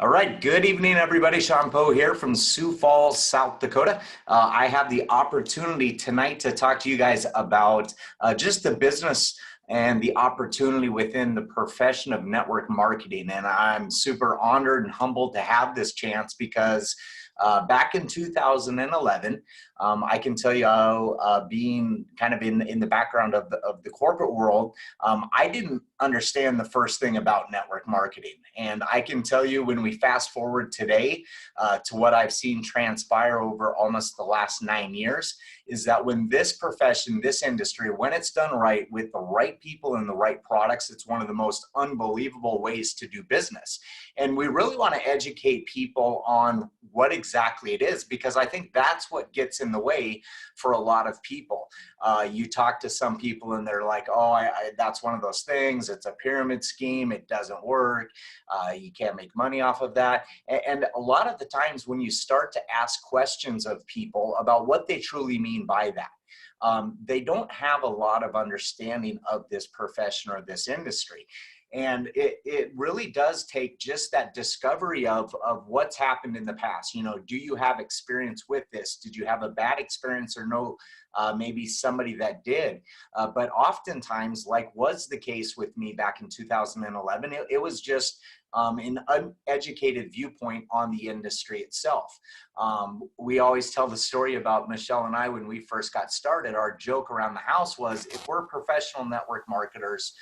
All right, good evening, everybody. Sean Poe here from Sioux Falls, South Dakota. I have the opportunity tonight to talk to you guys about just the business and the opportunity within the profession of network marketing. And I'm super honored and humbled to have this chance because back in 2011, I can tell you, being kind of in the background of the corporate world, I didn't understand the first thing about network marketing. And I can tell you, when we fast forward today to what I've seen transpire over almost the last 9 years, is that when this profession, this industry, when it's done right with the right people and the right products, it's one of the most unbelievable ways to do business. And we really want to educate people on what exactly it is, because I think that's what gets in the way for a lot of people. You talk to some people and they're like, oh, that's one of those things. It's a pyramid scheme. It doesn't work. You can't make money off of that. And a lot of the times when you start to ask questions of people about what they truly mean by that, they don't have a lot of understanding of this profession or this industry. And it really does take just that discovery of what's happened in the past. You know, do you have experience with this? Did you have a bad experience or no? Maybe somebody that did. But oftentimes, like was the case with me back in 2011, it was just an uneducated viewpoint on the industry itself. We always tell the story about Michelle and I when we first got started. Our joke around the house was, if we're professional network marketers,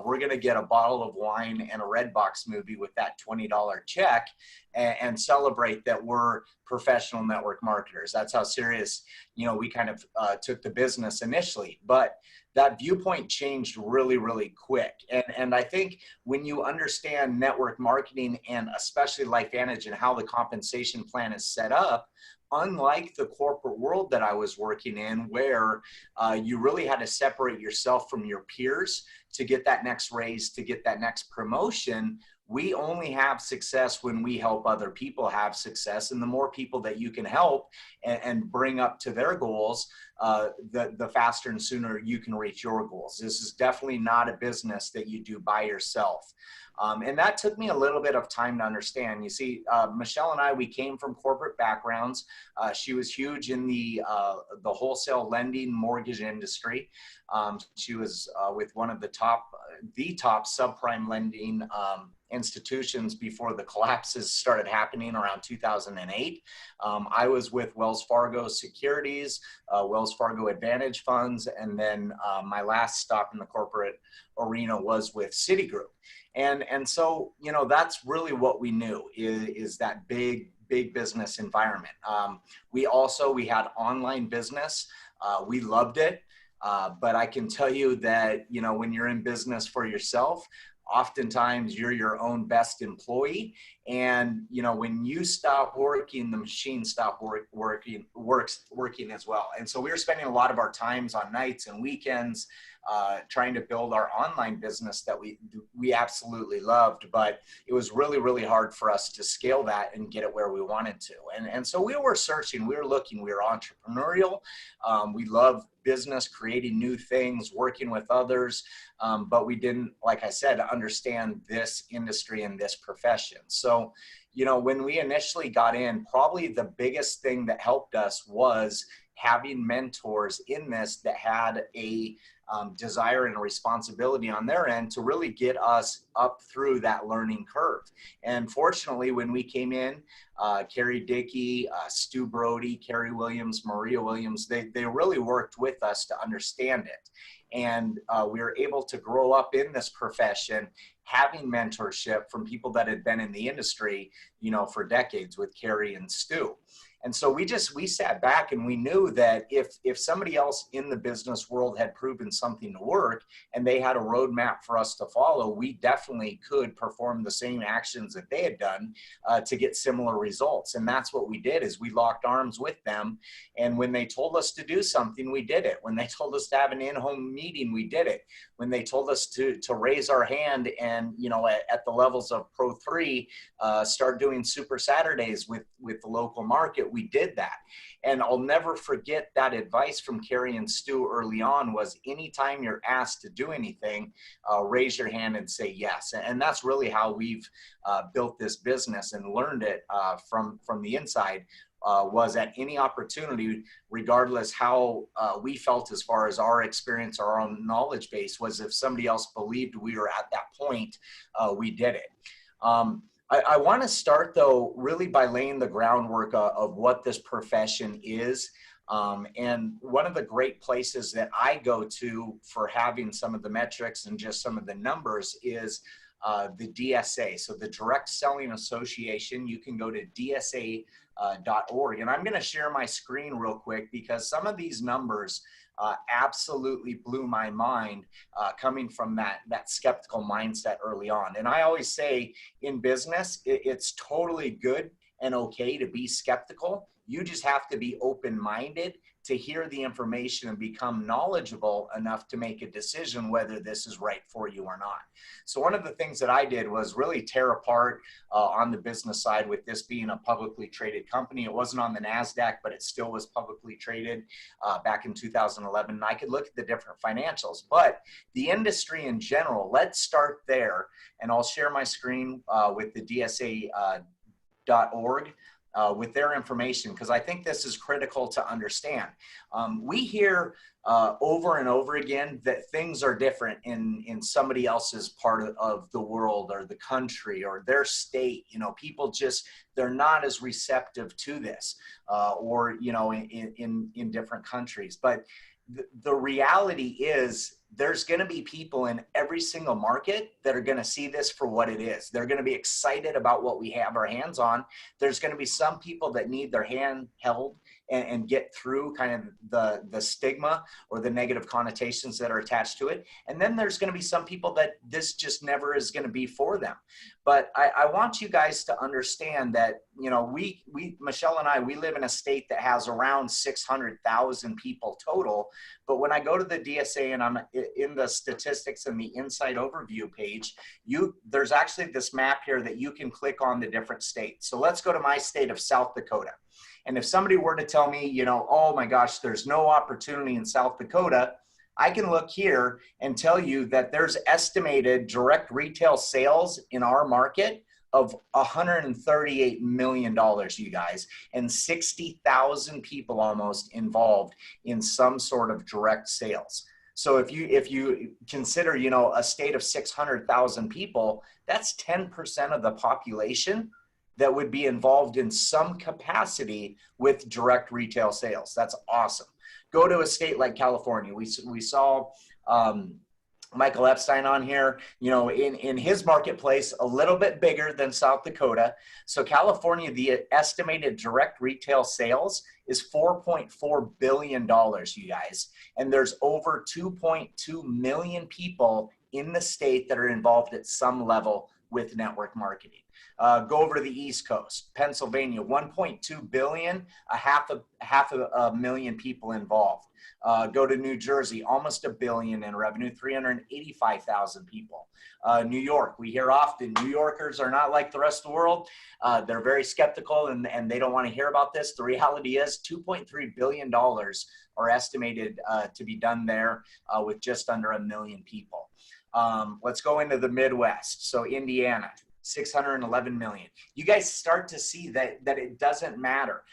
we're going to get a bottle of wine and a Redbox movie with that $20 check and celebrate that we're professional network marketers. That's how serious, we kind of took the business initially. But that viewpoint changed really, really quick. And I think when you understand network marketing and especially LifeVantage and how the compensation plan is set up, unlike the corporate world that I was working in, where you really had to separate yourself from your peers to get that next raise, to get that next promotion, we only have success when we help other people have success. And the more people that you can help and bring up to their goals, the faster and sooner you can reach your goals. This is definitely not a business that you do by yourself. And that took me a little bit of time to understand. You see, Michelle and I, we came from corporate backgrounds. She was huge in the wholesale lending mortgage industry. She was with one of the top subprime lending institutions before the collapses started happening around 2008. I was with Wells Fargo Securities, Wells Fargo Advantage Funds, and then my last stop in the corporate arena was with Citigroup. And so, that's really what we knew is that big business environment. We had online business. We loved it. But I can tell you that, when you're in business for yourself, oftentimes you're your own best employee. And, when you stop working, the machine stops working as well. And so we were spending a lot of our times on nights and weekends trying to build our online business that we absolutely loved, but it was really, really hard for us to scale that and get it where we wanted to. And so we were searching, we were looking, we were entrepreneurial. We love business, creating new things, working with others. But we didn't, like I said, understand this industry and this profession. So, when we initially got in, probably the biggest thing that helped us was having mentors in this that had a desire and a responsibility on their end to really get us up through that learning curve. And fortunately, when we came in, Carrie Dickey, Stu Brody, Carrie Williams, Maria Williams, they really worked with us to understand it. And we were able to grow up in this profession, having mentorship from people that had been in the industry, for decades with Carrie and Stu. And so we sat back and we knew that if somebody else in the business world had proven something to work and they had a roadmap for us to follow, we definitely could perform the same actions that they had done to get similar results. And that's what we did, is we locked arms with them. And when they told us to do something, we did it. When they told us to have an in-home meeting, we did it. When they told us to raise our hand and, at the levels of Pro 3, start doing Super Saturdays with the local market, we did that. And I'll never forget that advice from Carrie and Stu early on was, anytime you're asked to do anything, raise your hand and say yes. And that's really how we've built this business and learned it from the inside. Was at any opportunity, regardless how we felt as far as our experience or our own knowledge base, was if somebody else believed we were at that point, we did it. I want to start, though, really by laying the groundwork of what this profession is. And one of the great places that I go to for having some of the metrics and just some of the numbers is the DSA. So the Direct Selling Association. You can go to DSA.org. And I'm going to share my screen real quick because some of these numbers absolutely blew my mind coming from that skeptical mindset early on. And I always say in business, it's totally good and okay to be skeptical. You just have to be open-minded to hear the information and become knowledgeable enough to make a decision whether this is right for you or not. So one of the things that I did was really tear apart on the business side with this being a publicly traded company. It wasn't on the NASDAQ, but it still was publicly traded back in 2011. And I could look at the different financials, but the industry in general, let's start there. And I'll share my screen with the DSA.org. With their information, because I think this is critical to understand. We hear over and over again that things are different in somebody else's part of the world or the country or their state. You know, people just, they're not as receptive to this or, you know, in different countries. But the reality is there's going to be people in every single market that are going to see this for what it is. They're going to be excited about what we have our hands on. There's going to be some people that need their hand held and get through kind of the stigma or the negative connotations that are attached to it. And then there's going to be some people that this just never is going to be for them. But I want you guys to understand that, you know, we Michelle and I, we live in a state that has around 600,000 people total. But when I go to the DSA and I'm in the statistics and the Insight Overview page, there's actually this map here that you can click on the different states. So let's go to my state of South Dakota. And if somebody were to tell me, you know, oh my gosh, there's no opportunity in South Dakota, I can look here and tell you that there's estimated direct retail sales in our market of $138 million, you guys, and 60,000 people almost involved in some sort of direct sales. So if you consider, you know, a state of 600,000 people, that's 10% of the population that would be involved in some capacity with direct retail sales. That's awesome. Go to a state like California. We saw Michael Epstein on here, you know, in his marketplace, a little bit bigger than South Dakota. So California, the estimated direct retail sales is $4.4 billion, you guys. And there's over 2.2 million people in the state that are involved at some level with network marketing. Go over to the East Coast, Pennsylvania, 1.2 billion, half a million people involved. Go to New Jersey, almost $1 billion in revenue, 385,000 people. New York, we hear often New Yorkers are not like the rest of the world. They're very skeptical and they don't want to hear about this. The reality is $2.3 billion are estimated to be done there with just under 1 million people. Let's go into the Midwest. So Indiana, 611 million. You guys start to see that it doesn't matter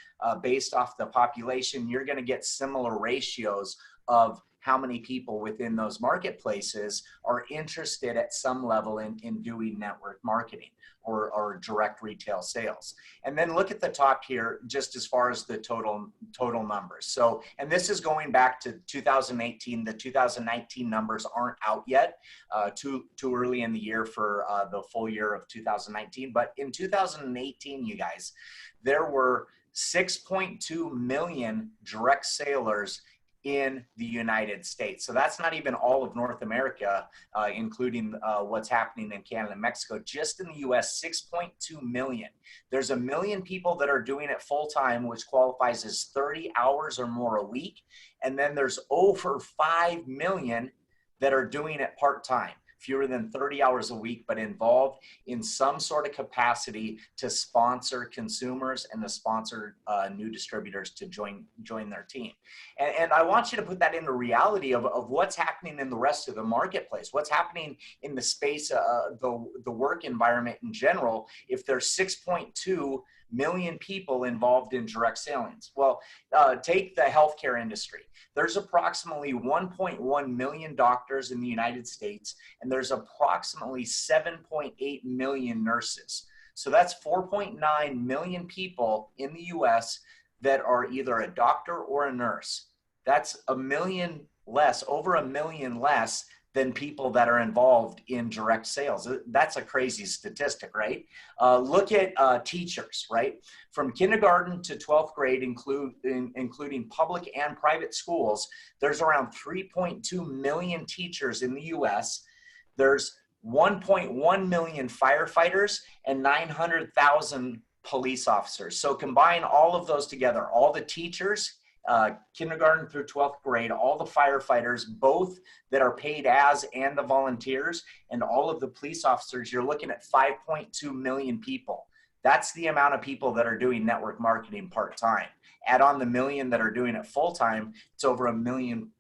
based off the population. You're going to get similar ratios of how many people within those marketplaces are interested at some level in doing network marketing or direct retail sales. And then look at the top here, just as far as the total numbers. So, and this is going back to 2018. The 2019 numbers aren't out yet, too early in the year for the full year of 2019. But in 2018, you guys, there were 6.2 million direct sailors in the United States. So that's not even all of North America, including what's happening in Canada and Mexico. Just in the US, 6.2 million. There's 1 million people that are doing it full time, which qualifies as 30 hours or more a week. And then there's over 5 million that are doing it part time. fewer than 30 hours a week, but involved in some sort of capacity to sponsor consumers and to sponsor new distributors to join their team. And I want you to put that into reality of what's happening in the rest of the marketplace, what's happening in the space, the work environment in general, if there's 6.2 million people involved in direct sales. Well, take the healthcare industry. There's approximately 1.1 million doctors in the United States, and there's approximately 7.8 million nurses. So that's 4.9 million people in the US that are either a doctor or a nurse. That's a million less, over a million less than people that are involved in direct sales. That's a crazy statistic, right? Look at teachers, right? From kindergarten to 12th grade, including public and private schools, there's around 3.2 million teachers in the US. There's 1.1 million firefighters and 900,000 police officers. So combine all of those together, all the teachers, kindergarten through 12th grade, all the firefighters, both that are paid as and the volunteers, and all of the police officers, you're looking at 5.2 million people. That's the amount of people that are doing network marketing part-time. Add on the million that are doing it full-time, it's over a million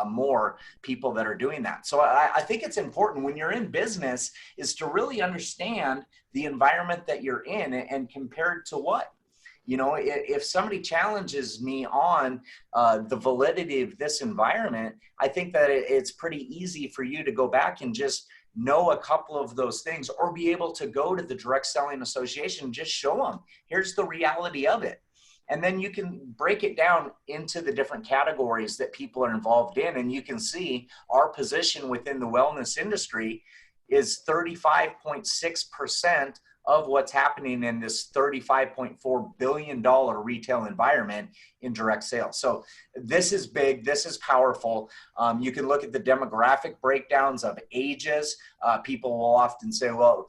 more people that are doing that. So I think it's important when you're in business is to really understand the environment that you're in and compared to what. You know, if somebody challenges me on the validity of this environment, I think that it's pretty easy for you to go back and just know a couple of those things, or be able to go to the Direct Selling Association and just show them, here's the reality of it. And then you can break it down into the different categories that people are involved in. And you can see our position within the wellness industry is 35.6% of what's happening in this $35.4 billion retail environment in direct sales. So this is big, this is powerful. You can look at the demographic breakdowns of ages. People will often say, well,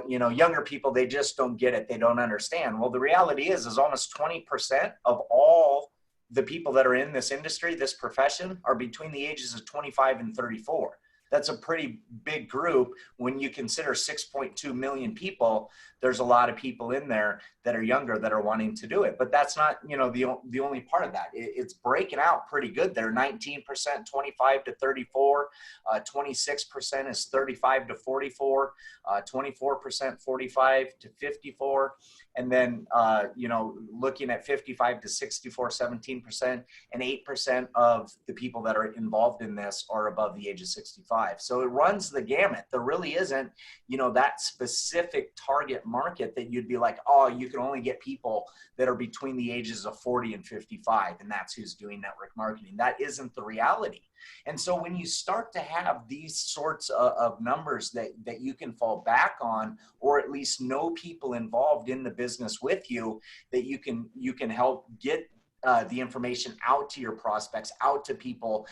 you know, younger people, they just don't get it, they don't understand. Well, the reality is almost 20% of all the people that are in this industry, this profession, are between the ages of 25 and 34. That's a pretty big group. When you consider 6.2 million people, there's a lot of people in there that are younger that are wanting to do it. But that's not, you know, the only part of that. It's breaking out pretty good there. 19%, 25 to 34, 26% is 35 to 44, 24%, 45 to 54. And then, you know, looking at 55 to 64, 17%, and 8% of the people that are involved in this are above the age of 65. So it runs the gamut. There really isn't, you know, that specific target market that you'd be like, oh, you can only get people that are between the ages of 40 and 55, and that's who's doing network marketing. That isn't the reality. And so when you start to have these sorts of numbers that you can fall back on, or at least know people involved in the business with you, that you can help get the information out to your prospects, out to people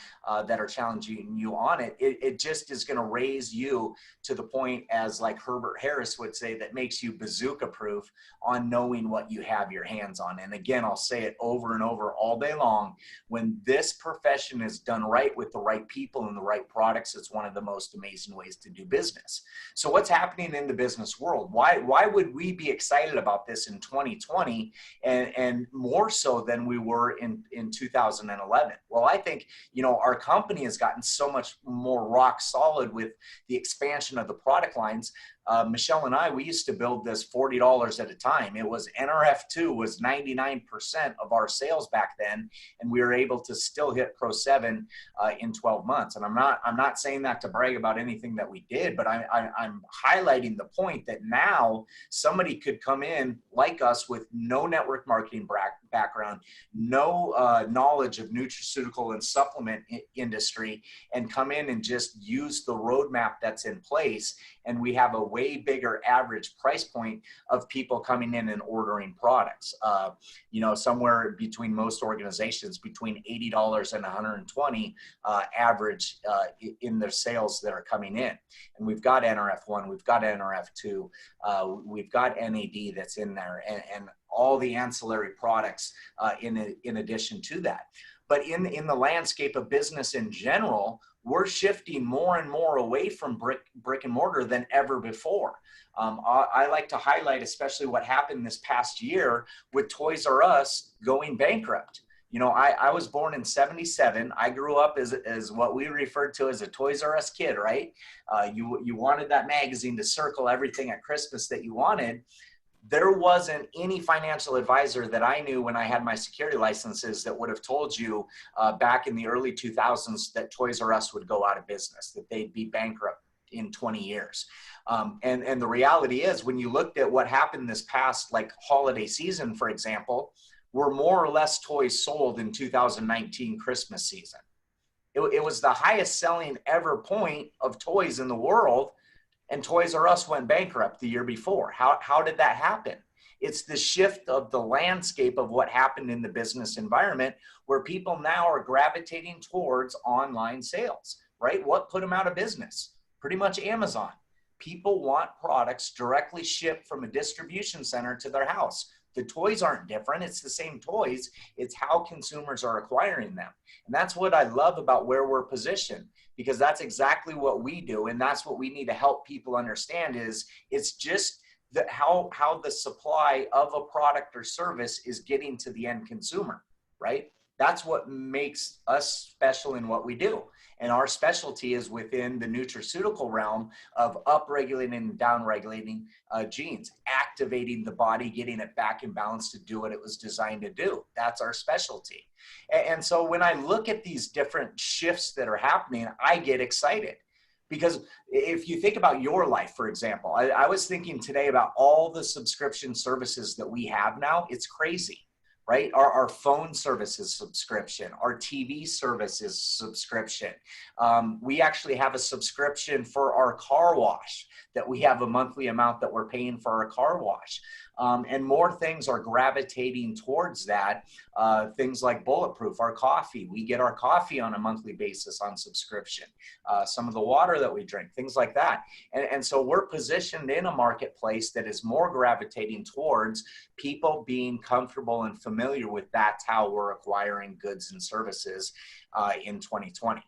that are challenging you on it, it just is going to raise you to the point, as like Herbert Harris would say, that makes you bazooka proof on knowing what you have your hands on. And again, I'll say it over and over all day long, when this profession is done right with the right people and the right products, it's one of the most amazing ways to do business. So what's happening in the business world? Why would we be excited about this in 2020 and more so than we were in 2011? Well, I think, you know, our company has gotten so much more rock solid with the expansion of the product lines. Michelle and I, we used to build this $40 at a time. It was NRF2 was 99% of our sales back then, and we were able to still hit Pro 7 in 12 months. And I'm not saying that to brag about anything that we did, but I'm highlighting the point that now somebody could come in like us with no network marketing background, no knowledge of nutraceutical and supplement industry, and come in and just use the roadmap that's in place. And we have a way bigger average price point of people coming in and ordering products. You know, somewhere between most organizations, between $80 and $120 average in their sales that are coming in. And we've got NRF1, we've got NRF2, we've got NAD that's in there, and all the ancillary products in addition to that. But in the landscape of business in general, we're shifting more and more away from brick and mortar than ever before. I like to highlight especially what happened this past year with Toys R Us going bankrupt. You know, I was born in '77. I grew up as what we referred to as a Toys R Us kid, right? You wanted that magazine to circle everything at Christmas that you wanted. There wasn't any financial advisor that I knew when I had my security licenses that would have told you back in the early 2000s that Toys R Us would go out of business, that they'd be bankrupt in 20 years. And the reality is, when you looked at what happened this past like holiday season, for example, were more or less toys sold in 2019 Christmas season. It was the highest selling ever point of toys in the world. And Toys R Us went bankrupt the year before. How did that happen? It's the shift of the landscape of what happened in the business environment, where people now are gravitating towards online sales, right? What put them out of business? Pretty much Amazon. People want products directly shipped from a distribution center to their house. The toys aren't different. It's the same toys. It's how consumers are acquiring them. And that's what I love about where we're positioned, because that's exactly what we do. And that's what we need to help people understand is it's just that how the supply of a product or service is getting to the end consumer, right? That's what makes us special in what we do. And our specialty is within the nutraceutical realm of upregulating and downregulating genes, activating the body, getting it back in balance to do what it was designed to do. That's our specialty. And so when I look at these different shifts that are happening, I get excited. Because if you think about your life, for example, I was thinking today about all the subscription services that we have now. It's crazy. Right? Our phone services subscription, our TV services subscription. We actually have a subscription for our car wash, that we have a monthly amount that we're paying for our car wash. And more things are gravitating towards that. Things like Bulletproof, our coffee. We get our coffee on a monthly basis on subscription. Some of the water that we drink, things like that. And so we're positioned in a marketplace that is more gravitating towards people being comfortable and familiar with that's how we're acquiring goods and services in 2020.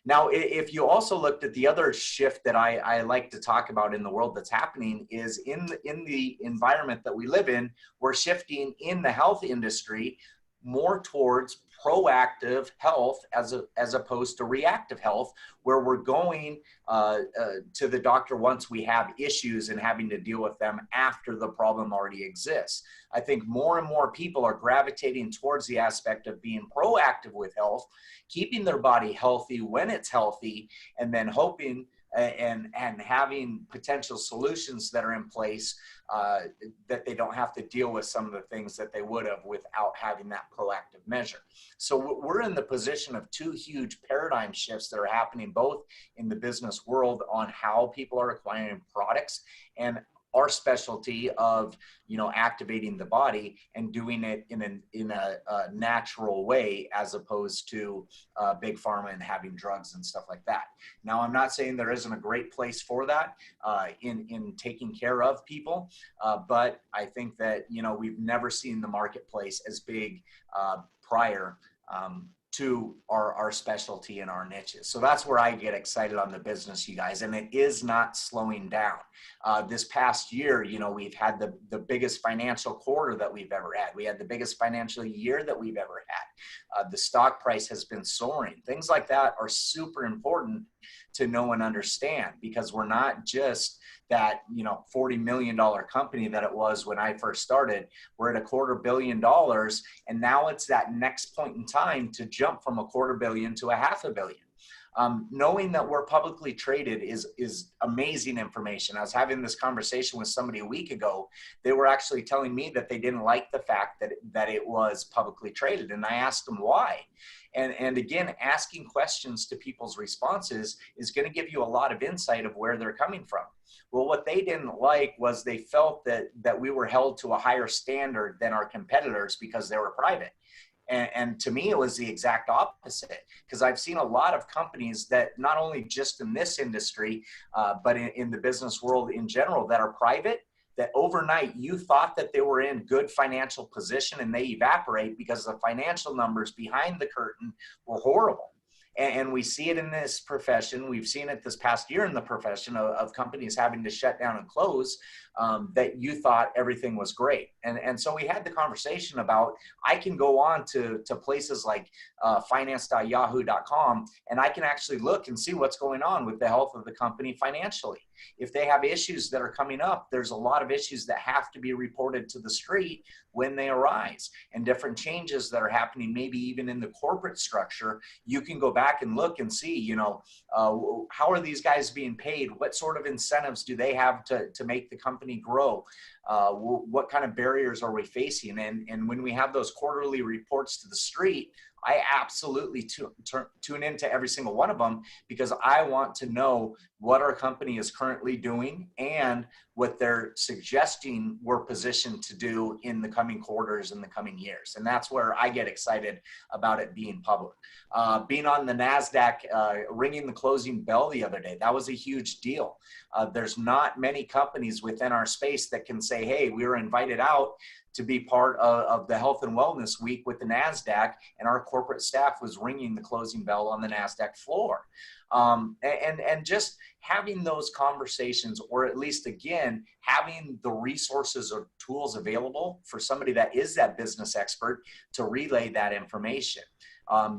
Now, if you also looked at the other shift that I like to talk about in the world that's happening is in the environment that we live in, we're shifting in the health industry more towards proactive health as opposed to reactive health, where we're going to the doctor once we have issues and having to deal with them after the problem already exists. I think more and more people are gravitating towards the aspect of being proactive with health, keeping their body healthy when it's healthy, and then hoping and having potential solutions that are in place that they don't have to deal with some of the things that they would have without having that proactive measure. So we're in the position of two huge paradigm shifts that are happening both in the business world on how people are acquiring products, and our specialty of, you know, activating the body and doing it in a natural way, as opposed to big pharma and having drugs and stuff like that. Now, I'm not saying there isn't a great place for that in taking care of people, but I think that, you know, we've never seen the marketplace as big prior to our specialty and our niches. So that's where I get excited on the business, you guys, and it is not slowing down. This past year, you know, we've had the biggest financial quarter that we've ever had. We had the biggest financial year that we've ever had. The stock price has been soaring. Things like that are super important to know and understand, because we're not just that, you know, $40 million company that it was when I first started. We're at $250 million, and now it's that next point in time to jump from $250 million to $500 million. Knowing that we're publicly traded is amazing information. I was having this conversation with somebody a week ago. They were actually telling me that they didn't like the fact that it was publicly traded, and I asked them why. And again, asking questions to people's responses is going to give you a lot of insight of where they're coming from. Well, what they didn't like was they felt that we were held to a higher standard than our competitors because they were private. And to me, it was the exact opposite, because I've seen a lot of companies that not only just in this industry, but in the business world in general that are private, that overnight you thought that they were in good financial position and they evaporate because the financial numbers behind the curtain were horrible. And we see it in this profession. We've seen it this past year in the profession of companies having to shut down and close, that you thought everything was great. And so we had the conversation about, I can go on to places like finance.yahoo.com, and I can actually look and see what's going on with the health of the company financially. If they have issues that are coming up, there's a lot of issues that have to be reported to the street when they arise, and different changes that are happening, maybe even in the corporate structure. You can go back and look and see, you know, how are these guys being paid? What sort of incentives do they have to make the company grow? What kind of barriers are we facing? And when we have those quarterly reports to the street, I absolutely tune into every single one of them, because I want to know what our company is currently doing and what they're suggesting we're positioned to do in the coming quarters and the coming years. And that's where I get excited about it being public. Being on the NASDAQ, ringing the closing bell the other day, that was a huge deal. There's not many companies within our space that can say, hey, we were invited out to be part of the Health and Wellness Week with the NASDAQ, and our corporate staff was ringing the closing bell on the NASDAQ floor. And just having those conversations, or at least, again, having the resources or tools available for somebody that is that business expert to relay that information.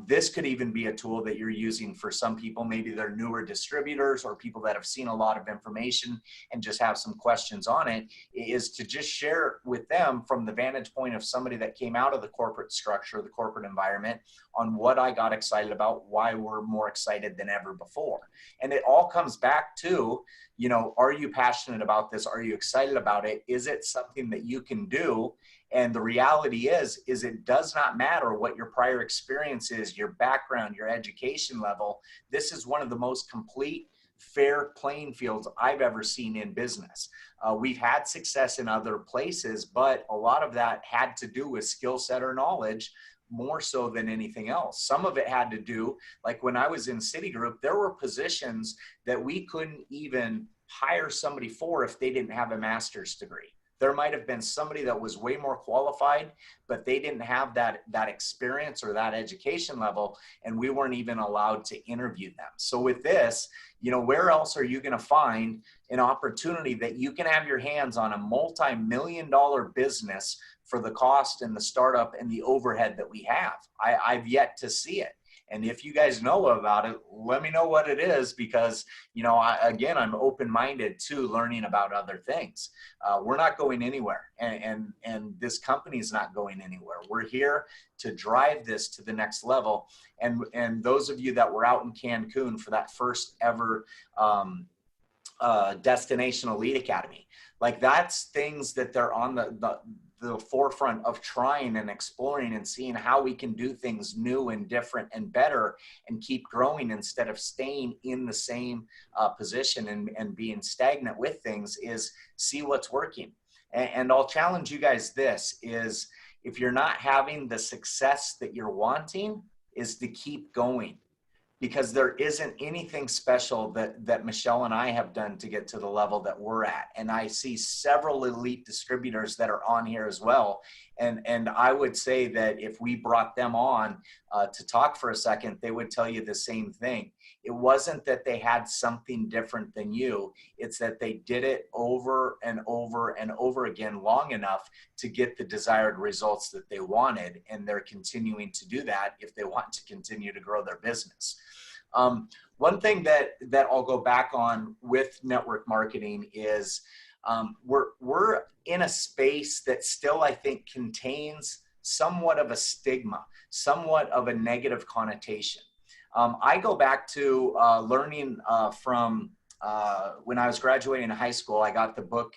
This could even be a tool that you're using for some people. Maybe they're newer distributors or people that have seen a lot of information and just have some questions on it, is to just share with them from the vantage point of somebody that came out of the corporate structure, the corporate environment, on what I got excited about, why we're more excited than ever before. And it all comes back to, you know, are you passionate about this? Are you excited about it? Is it something that you can do? And the reality is it does not matter what your prior experience is, your background, your education level. This is one of the most complete, fair playing fields I've ever seen in business. We've had success in other places, but a lot of that had to do with skill set or knowledge, more so than anything else. Some of it had to do, like when I was in Citigroup, there were positions that we couldn't even hire somebody for if they didn't have a master's degree. There might have been somebody that was way more qualified, but they didn't have that experience or that education level, and we weren't even allowed to interview them. So with this, you know, where else are you going to find an opportunity that you can have your hands on a multi-million-dollar business for the cost and the startup and the overhead that we have? I've yet to see it. And if you guys know about it, let me know what it is, because, you know, I'm open-minded to learning about other things. We're not going anywhere, and this company is not going anywhere. We're here to drive this to the next level. And those of you that were out in Cancun for that first ever Destination Elite Academy, like, that's things that they're on the forefront of trying and exploring and seeing how we can do things new and different and better and keep growing instead of staying in the same position and being stagnant with things, is see what's working. And I'll challenge you guys, this is, if you're not having the success that you're wanting, is to keep going. Because there isn't anything special that Michelle and I have done to get to the level that we're at. And I see several elite distributors that are on here as well. And I would say that if we brought them on to talk for a second, they would tell you the same thing. It wasn't that they had something different than you. It's that they did it over and over and over again long enough to get the desired results that they wanted. And they're continuing to do that if they want to continue to grow their business. One thing that I'll go back on with network marketing is we're in a space that still, I think, contains somewhat of a stigma, somewhat of a negative connotation. I go back to learning from when I was graduating high school. I got the book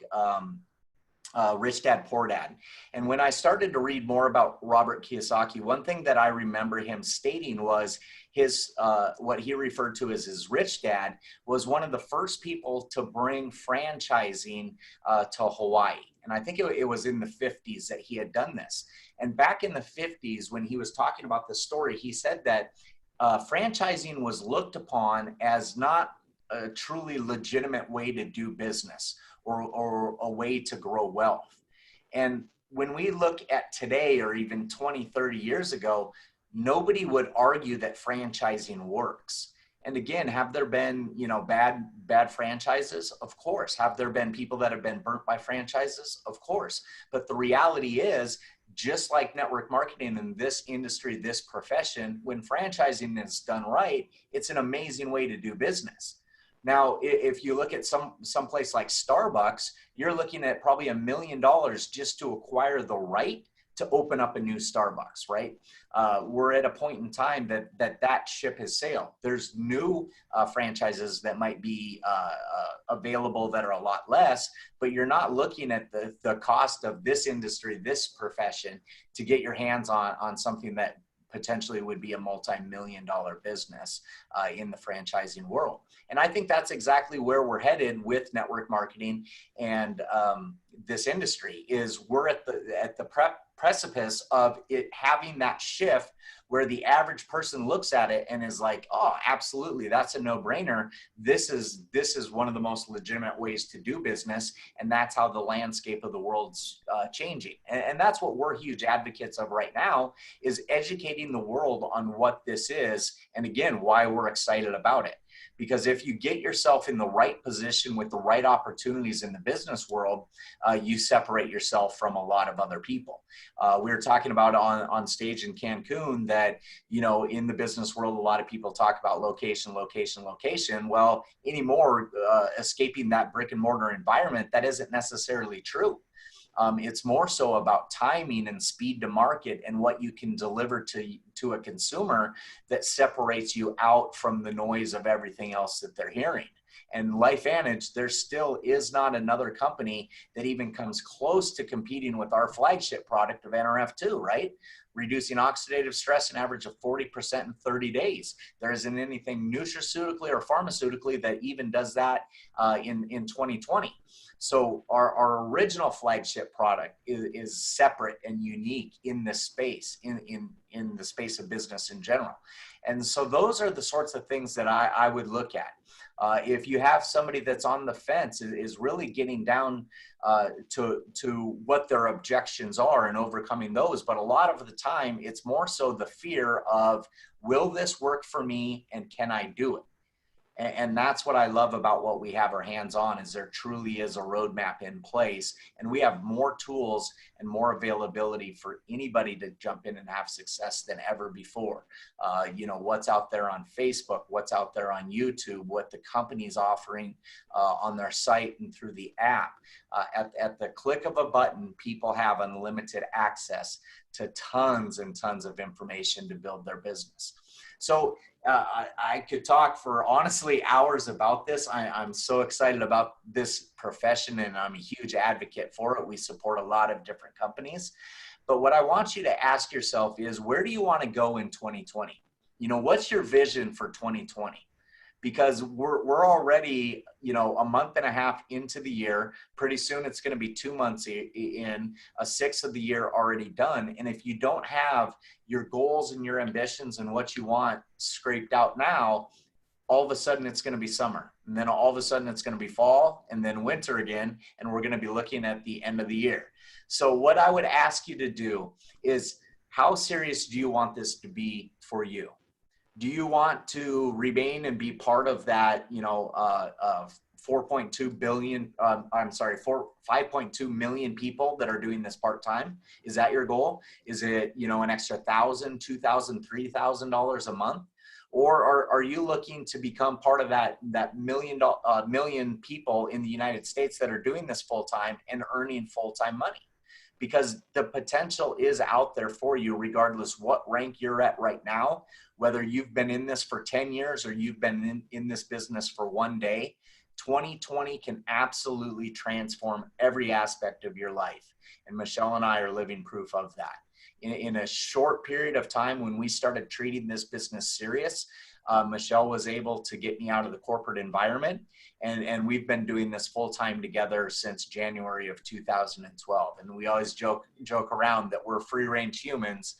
Rich Dad, Poor Dad. And when I started to read more about Robert Kiyosaki, one thing that I remember him stating was his, what he referred to as his rich dad, was one of the first people to bring franchising to Hawaii. And I think it was in the 50s that he had done this. And back in the 50s, when he was talking about this story, he said that franchising was looked upon as not a truly legitimate way to do business or a way to grow wealth. And when we look at today, or even 20, 30 years ago, nobody would argue that franchising works. And again, have there been, bad franchises? Of course. Have there been people that have been burnt by franchises? Of course. But the reality is, just like network marketing in this industry, this profession, when franchising is done right, it's an amazing way to do business. Now, if you look at some place like Starbucks, you're looking at probably $1 million just to acquire the right to open up a new Starbucks, right? We're at a point in time that ship has sailed. There's new franchises that might be available that are a lot less, but you're not looking at the cost of this industry, this profession, to get your hands on something that potentially would be a multi-million-dollar business in the franchising world. And I think that's exactly where we're headed with network marketing and this industry. Is we're at the precipice of it having that shift where the average person looks at it and is like, oh, absolutely, that's a no-brainer. This is one of the most legitimate ways to do business, and that's how the landscape of the world's changing. And that's what we're huge advocates of right now, is educating the world on what this is, and again, why we're excited about it. Because if you get yourself in the right position with the right opportunities in the business world, you separate yourself from a lot of other people. We were talking about on stage in Cancun that, in the business world, a lot of people talk about location, location, location. Well, anymore, escaping that brick and mortar environment, that isn't necessarily true. It's more so about timing and speed to market and what you can deliver to a consumer that separates you out from the noise of everything else that they're hearing. And LifeVantage, there still is not another company that even comes close to competing with our flagship product of NRF2, right? Reducing oxidative stress an average of 40% in 30 days. There isn't anything nutraceutically or pharmaceutically that even does that in 2020. So our original flagship product is separate and unique in this space, in the space of business in general. And so those are the sorts of things that I would look at. If you have somebody that's on the fence, is really getting down to what their objections are and overcoming those. But a lot of the time, it's more so the fear of, will this work for me and can I do it? And that's what I love about what we have our hands on, is there truly is a roadmap in place, and we have more tools and more availability for anybody to jump in and have success than ever before. What's out there on Facebook, what's out there on YouTube, what the company's offering on their site and through the app. At the click of a button, people have unlimited access to tons and tons of information to build their business. So I could talk for honestly hours about this. I'm so excited about this profession, and I'm a huge advocate for it. We support a lot of different companies. But what I want you to ask yourself is, where do you want to go in 2020? What's your vision for 2020? Because we're already, a month and a half into the year. Pretty soon it's going to be 2 months in, a sixth of the year already done. And if you don't have your goals and your ambitions and what you want scraped out now, all of a sudden it's going to be summer. And then all of a sudden it's going to be fall and then winter again. And we're going to be looking at the end of the year. So what I would ask you to do is, how serious do you want this to be for you? Do you want to remain and be part of that, 4.2 billion, 5.2 million people that are doing this part-time? Is that your goal? Is it, an extra $1,000, $2,000, $3,000 a month? Or are you looking to become part of that million people in the United States that are doing this full-time and earning full-time money? Because the potential is out there for you, regardless what rank you're at right now, whether you've been in this for 10 years or you've been in this business for one day. 2020 can absolutely transform every aspect of your life. And Michelle and I are living proof of that. In a short period of time, when we started treating this business serious, Michelle was able to get me out of the corporate environment. And we've been doing this full time together since January of 2012. And we always joke around that we're free range humans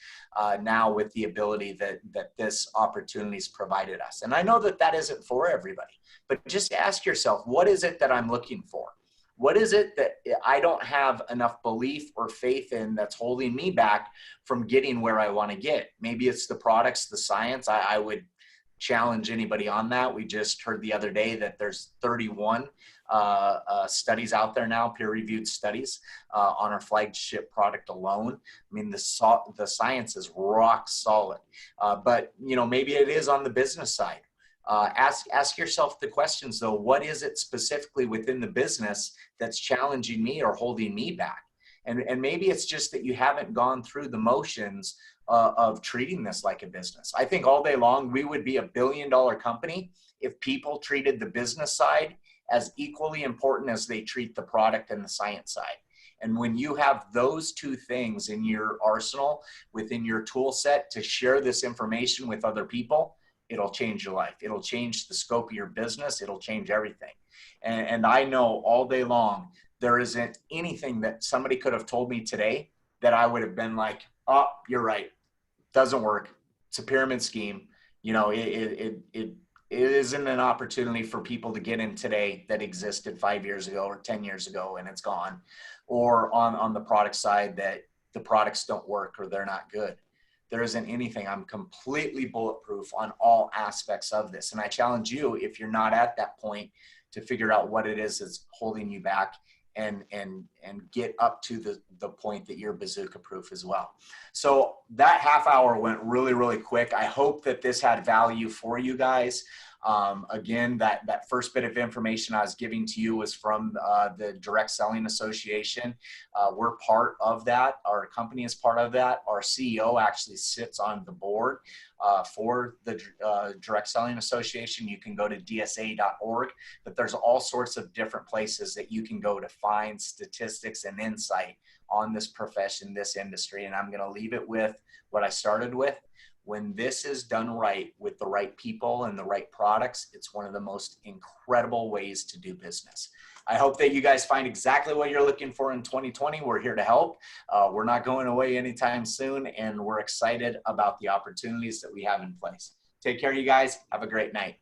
now, with the ability that this opportunity's provided us. And I know that isn't for everybody, but just ask yourself, what is it that I'm looking for? What is it that I don't have enough belief or faith in that's holding me back from getting where I want to get? Maybe it's the products, the science. I would challenge anybody on that. We just heard the other day that there's 31 studies out there now, peer-reviewed studies on our flagship product alone. I mean, the science is rock solid, but you know, maybe it is on the business side. Ask yourself the questions though. What is it specifically within the business that's challenging me or holding me back? And maybe it's just that you haven't gone through the motions of treating this like a business. I think all day long we would be $1 billion company if people treated the business side as equally important as they treat the product and the science side. And when you have those two things in your arsenal, within your tool set to share this information with other people, it'll change your life. It'll change the scope of your business. It'll change everything. And I know all day long, there isn't anything that somebody could have told me today that I would have been like, oh, you're right. Doesn't work. It's a pyramid scheme. You know, it isn't an opportunity for people to get in today that existed 5 years ago or 10 years ago and it's gone. Or on the product side that the products don't work or they're not good. There isn't anything. I'm completely bulletproof on all aspects of this. And I challenge you, if you're not at that point, to figure out what it is that's holding you back and get up to the point that you're bazooka proof as well. So that half hour went really, really quick. I hope that this had value for you guys. Again, that first bit of information I was giving to you was from the Direct Selling Association. We're part of that. Our company is part of that. Our CEO actually sits on the board for the Direct Selling Association. You can go to dsa.org, but there's all sorts of different places that you can go to find statistics and insight on this profession, this industry. And I'm going to leave it with what I started with. When this is done right with the right people and the right products, it's one of the most incredible ways to do business. I hope that you guys find exactly what you're looking for in 2020. We're here to help. We're not going away anytime soon, and we're excited about the opportunities that we have in place. Take care, you guys. Have a great night.